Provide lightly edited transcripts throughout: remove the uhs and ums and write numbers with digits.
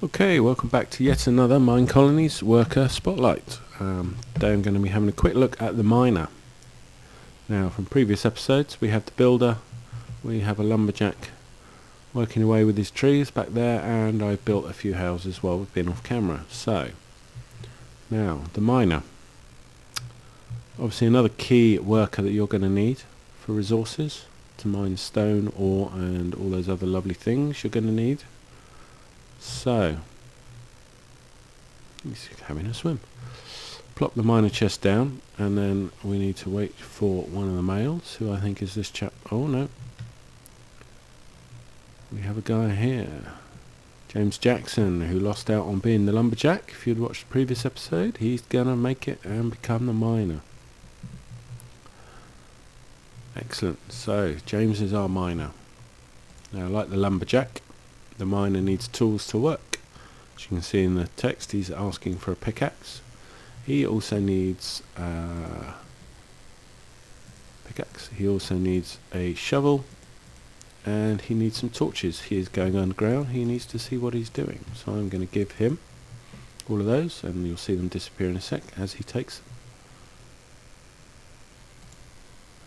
Okay, welcome back to yet another MineColonies Worker Spotlight. Today I'm going to be having a quick look at the miner. Now, from previous episodes we have the builder, we have a lumberjack working away with his trees back there, and I've built a few houses while we've been off camera. So, now, the miner. Obviously another key worker that you're going to need for resources to mine stone, ore and all those other lovely things you're going to need. So, he's having a swim. Plop the miner chest down, and then we need to wait for one of the males, who I think is this chap. Oh no, we have a guy here, James Jackson, who lost out on being the lumberjack. If you'd watched the previous episode, he's gonna make it and become the miner. Excellent. So James is our miner. Now, like the lumberjack, the miner needs tools to work. As you can see in the text, he's asking for a pickaxe. He also needs pickaxe. He also needs a shovel, and he needs some torches. He is going underground. He needs to see what he's doing. So I'm going to give him all of those, and you'll see them disappear in a sec as he takes them.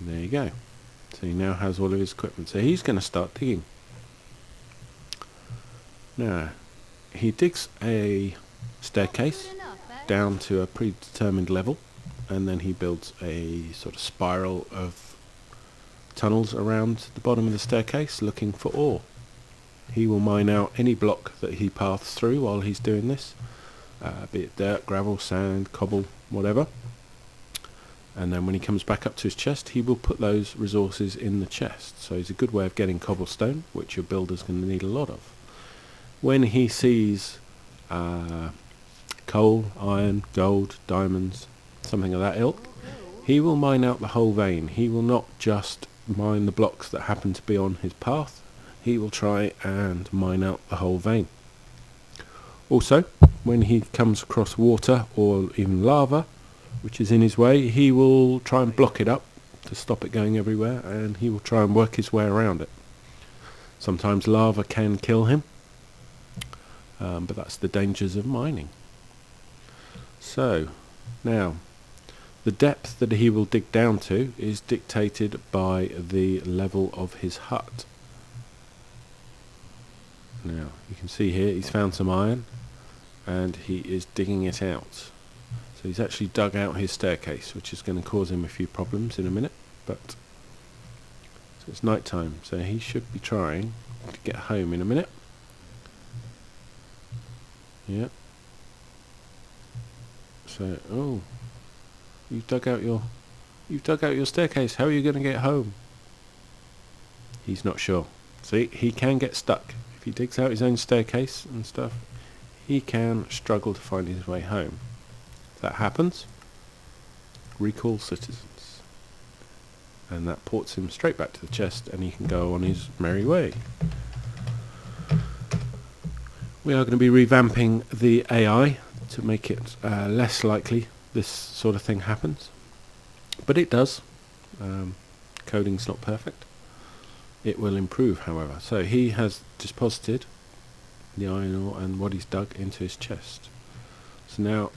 And there you go. So he now has all of his equipment. So he's going to start digging. Now, he digs a staircase down to a predetermined level, and then he builds a sort of spiral of tunnels around the bottom of the staircase looking for ore. He will mine out any block that he paths through while he's doing this, be it dirt, gravel, sand, cobble, whatever. And then when he comes back up to his chest, he will put those resources in the chest. So it's a good way of getting cobblestone, which your builder's going to need a lot of. When he sees coal, iron, gold, diamonds, something of that ilk, he will mine out the whole vein. He will not just mine the blocks that happen to be on his path. He will try and mine out the whole vein. Also, when he comes across water or even lava, which is in his way, he will try and block it up to stop it going everywhere, and he will try and work his way around it. Sometimes lava can kill him, but that's the dangers of mining. So, now, the depth that he will dig down to is dictated by the level of his hut. Now, you can see here he's found some iron, and he is digging it out. So he's actually dug out his staircase, which is going to cause him a few problems in a minute, but so it's night time, so he should be trying to get home in a minute. Yep. So, oh, you've dug out your staircase. How are you going to get home? He's not sure. See, he can get stuck if he digs out his own staircase and stuff. He can struggle to find his way home. If that happens, recall citizens, and that ports him straight back to the chest, and he can go on his merry way. We are going to be revamping the AI to make it less likely this sort of thing happens, but it does. Coding's not perfect. It will improve, however. So he has deposited the iron ore and what he's dug into his chest. So now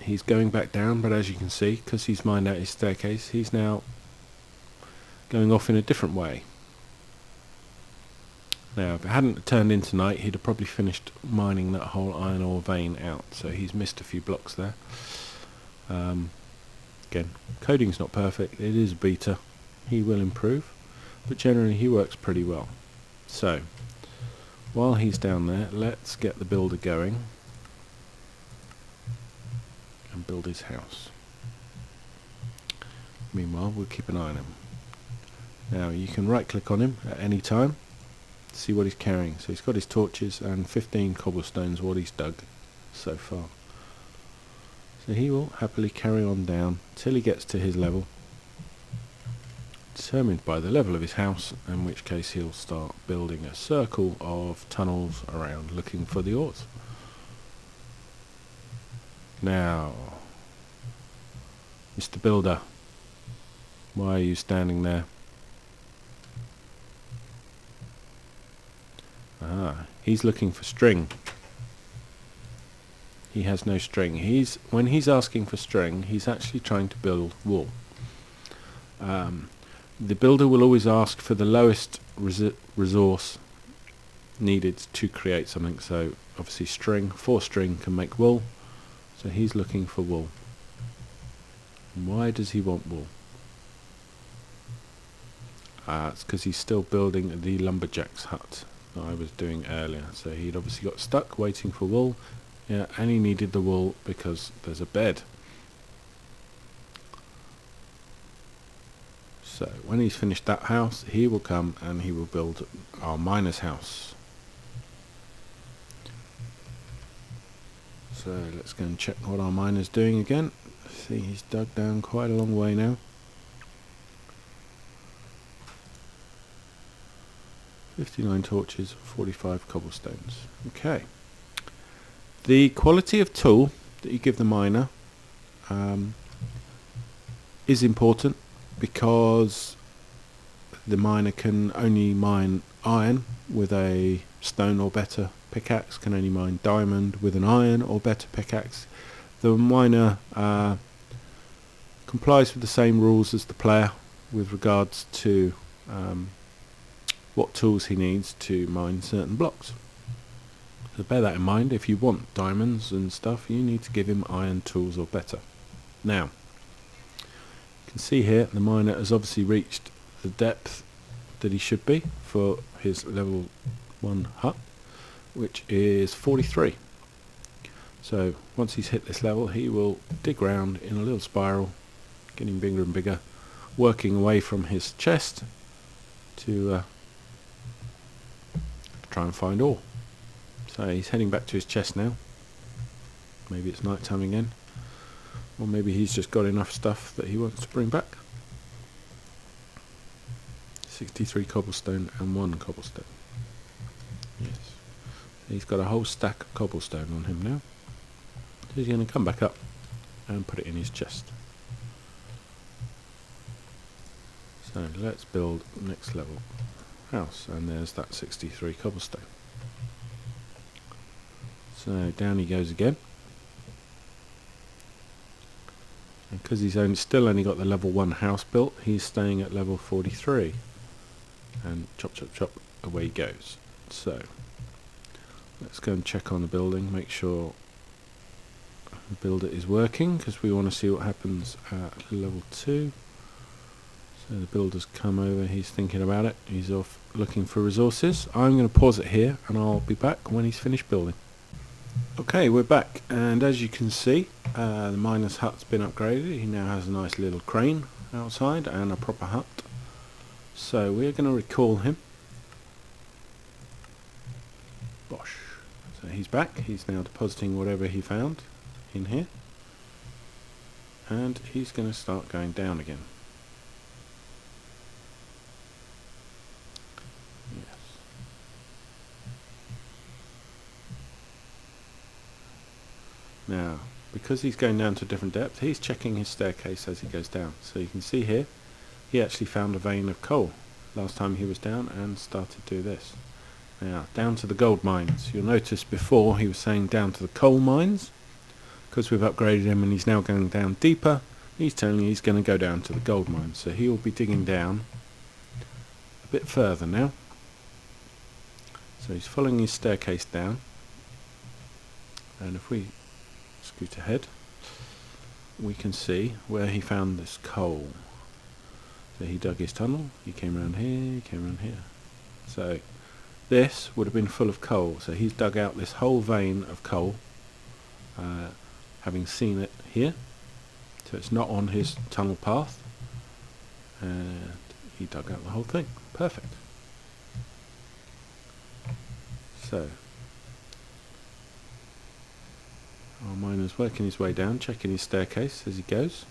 he's going back down, but as you can see, because he's mined out his staircase, he's now going off in a different way. Now, if it hadn't turned into night, he'd have probably finished mining that whole iron ore vein out, so he's missed a few blocks there. Again, coding's not perfect, it is beta. He will improve, but generally he works pretty well. So, while he's down there, let's get the builder going and build his house. Meanwhile, we'll keep an eye on him. Now, you can right click on him at any time, see what he's carrying. So he's got his torches and 15 cobblestones, what he's dug so far. So he will happily carry on down till he gets to his level, determined by the level of his house, in which case he'll start building a circle of tunnels around looking for the ores. Now, Mr. Builder, why are you standing there? He's looking for string. he has no string. When he's asking for string, he's actually trying to build wool. The builder will always ask for the lowest resource needed to create something. So obviously 4 string can make wool, so he's looking for wool. And why does he want wool? It's because he's still building the lumberjack's hut that I was doing earlier. So he'd obviously got stuck waiting for wool, yeah, and he needed the wool because there's a bed. So when he's finished that house, he will come and he will build our miner's house. So let's go and check what our miner's doing again. See, he's dug down quite a long way now. 59 torches, 45 cobblestones. Okay. The quality of tool that you give the miner is important, because the miner can only mine iron with a stone or better pickaxe, can only mine diamond with an iron or better pickaxe. The miner complies with the same rules as the player with regards to what tools he needs to mine certain blocks. So bear that in mind. If you want diamonds and stuff, you need to give him iron tools or better. Now, you can see here the miner has obviously reached the depth that he should be for his level 1 hut, which is 43. So once he's hit this level, he will dig round in a little spiral, getting bigger and bigger, working away from his chest to try and find ore. So he's heading back to his chest now. Maybe it's night time again, or maybe he's just got enough stuff that he wants to bring back. 63 cobblestone and 1 cobblestone. Yes, he's got a whole stack of cobblestone on him now. So he's going to come back up and put it in his chest. So let's build next level house, and there's that 63 cobblestone. So down he goes again, and because he's still only got the level 1 house built, he's staying at level 43, and chop chop chop, away he goes. So let's go and check on the building, make sure the builder is working, because we want to see what happens at level 2. So the builder's come over, he's thinking about it, he's off looking for resources. I'm going to pause it here and I'll be back when he's finished building. Okay, we're back, and as you can see, the miner's hut's been upgraded. He now has a nice little crane outside and a proper hut. So we're going to recall him. Bosh. So he's back, he's now depositing whatever he found in here, and he's going to start going down again. Now, because he's going down to a different depth, he's checking his staircase as he goes down. So you can see here, he actually found a vein of coal last time he was down and started to do this. Now, down to the gold mines. You'll notice before he was saying down to the coal mines, because we've upgraded him and he's now going down deeper, he's telling you he's going to go down to the gold mines. So he will be digging down a bit further now. So he's following his staircase down, and if we scoot ahead, we can see where he found this coal. So he dug his tunnel, he came around here, he came around here. So this would have been full of coal. So he's dug out this whole vein of coal, having seen it here. So it's not on his tunnel path, and he dug out the whole thing. Perfect. So our miner's working his way down, checking his staircase as he goes.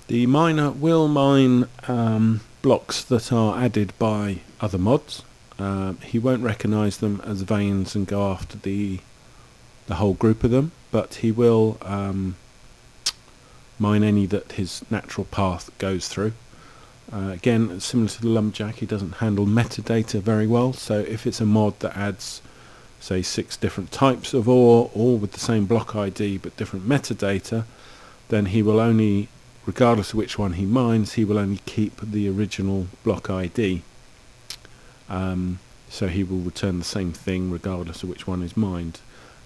The miner will mine blocks that are added by other mods. He won't recognise them as veins and go after the whole group of them, but he will mine any that his natural path goes through. Again, similar to the lumberjack, he doesn't handle metadata very well, so if it's a mod that adds, say, 6 different types of ore, all with the same block ID but different metadata, then he will only, regardless of which one he mines, he will only keep the original block ID. So he will return the same thing regardless of which one is mined.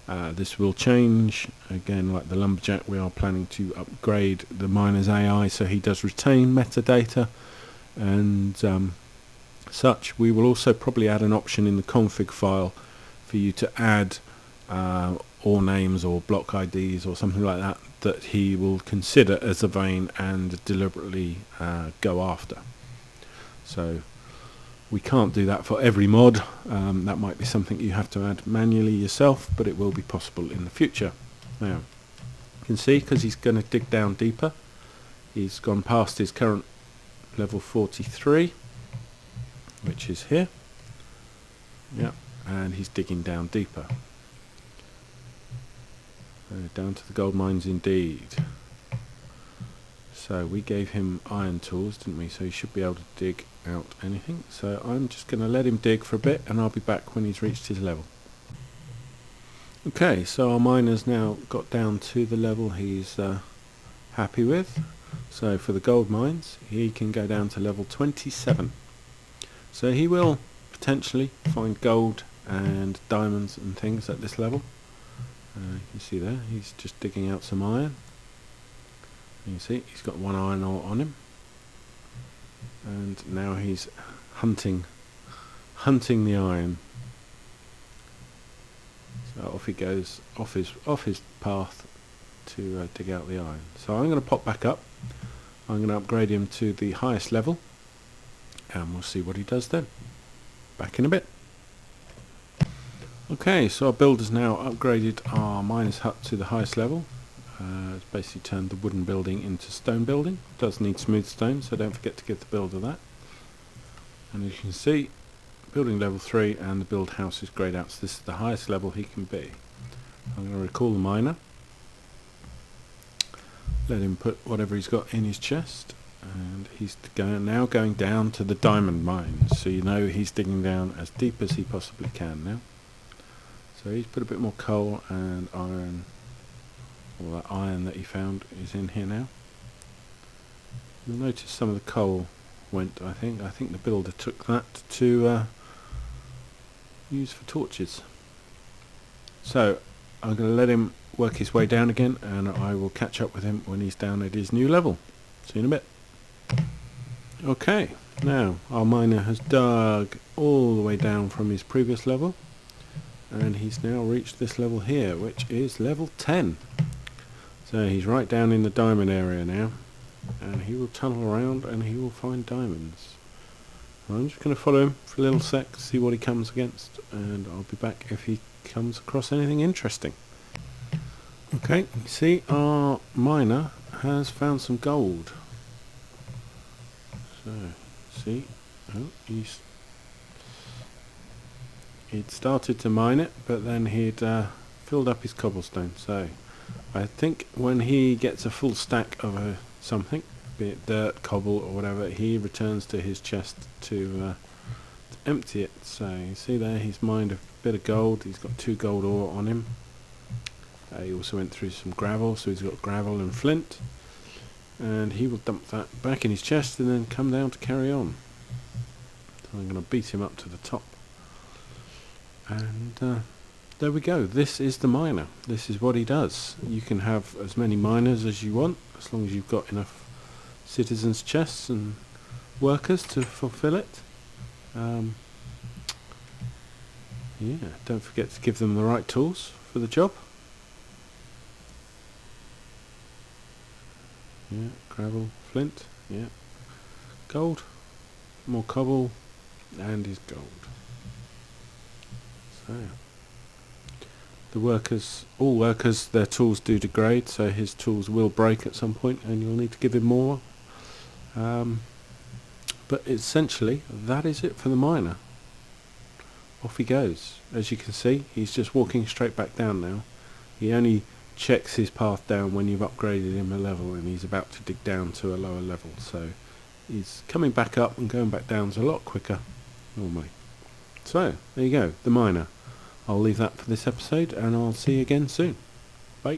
This will change. Again, like the lumberjack, we are planning to upgrade the miner's AI so he does retain metadata and such. We will also probably add an option in the config file for you to add ore names or block IDs or something like that that he will consider as a vein and deliberately go after. So we can't do that for every mod. That might be something you have to add manually yourself, but it will be possible in the future. Now, you can see, because he's going to dig down deeper, he's gone past his current level 43, which is here. Yeah, and he's digging down deeper. Down to the gold mines indeed. So we gave him iron tools, didn't we? So he should be able to dig out anything. So I'm just going to let him dig for a bit and I'll be back when he's reached his level. Okay, so our miner's now got down to the level he's happy with. So for the gold mines, he can go down to level 27. So he will potentially find gold and diamonds and things at this level. You can see there, he's just digging out some iron. You can see he's got 1 iron ore on him, and now he's hunting the iron. So off he goes, off his path to dig out the iron. So I'm going to pop back up. I'm going to upgrade him to the highest level, and we'll see what he does then. Back in a bit. Okay, so our builder's now upgraded our miner's hut to the highest level. It's basically turned the wooden building into stone building. It does need smooth stone, so don't forget to give the builder that. And as you can see, building level 3 and the build house is greyed out, so this is the highest level he can be. I'm going to recall the miner. Let him put whatever he's got in his chest, and he's now going down to the diamond mines, so you know he's digging down as deep as he possibly can now. So he's put a bit more coal and iron. All that iron that he found is in here now. You'll notice some of the coal went, I think the builder took that to use for torches. So I'm going to let him work his way down again, and I will catch up with him when he's down at his new level. See you in a bit. Okay, now our miner has dug all the way down from his previous level, and he's now reached this level here, which is level 10. So he's right down in the diamond area now, and he will tunnel around and he will find diamonds. I'm just going to follow him for a little sec, see what he comes against, and I'll be back if he comes across anything interesting. Okay, you see our miner has found some gold. So, see, he'd started to mine it, but then he'd filled up his cobblestone. So I think when he gets a full stack of something, be it dirt, cobble or whatever, he returns to his chest to empty it. So you see there, he's mined a bit of gold. He's got 2 gold ore on him. He also went through some gravel, so he's got gravel and flint, and he will dump that back in his chest and then come down to carry on. So I'm going to beat him up to the top, and there we go. This is the miner. This is what he does. You can have as many miners as you want, as long as you've got enough citizens' chests and workers to fulfill it. Yeah, don't forget to give them the right tools for the job. Yeah, gravel, flint, yeah, gold, more cobble, and his gold. So the workers, all workers, their tools do degrade, so his tools will break at some point and you'll need to give him more. But essentially that is it for the miner. Off he goes. As you can see, he's just walking straight back down now. He only checks his path down when you've upgraded him a level and he's about to dig down to a lower level, so he's coming back up and going back down a lot quicker normally. So there you go, the miner. I'll leave that for this episode and I'll see you again soon. Bye.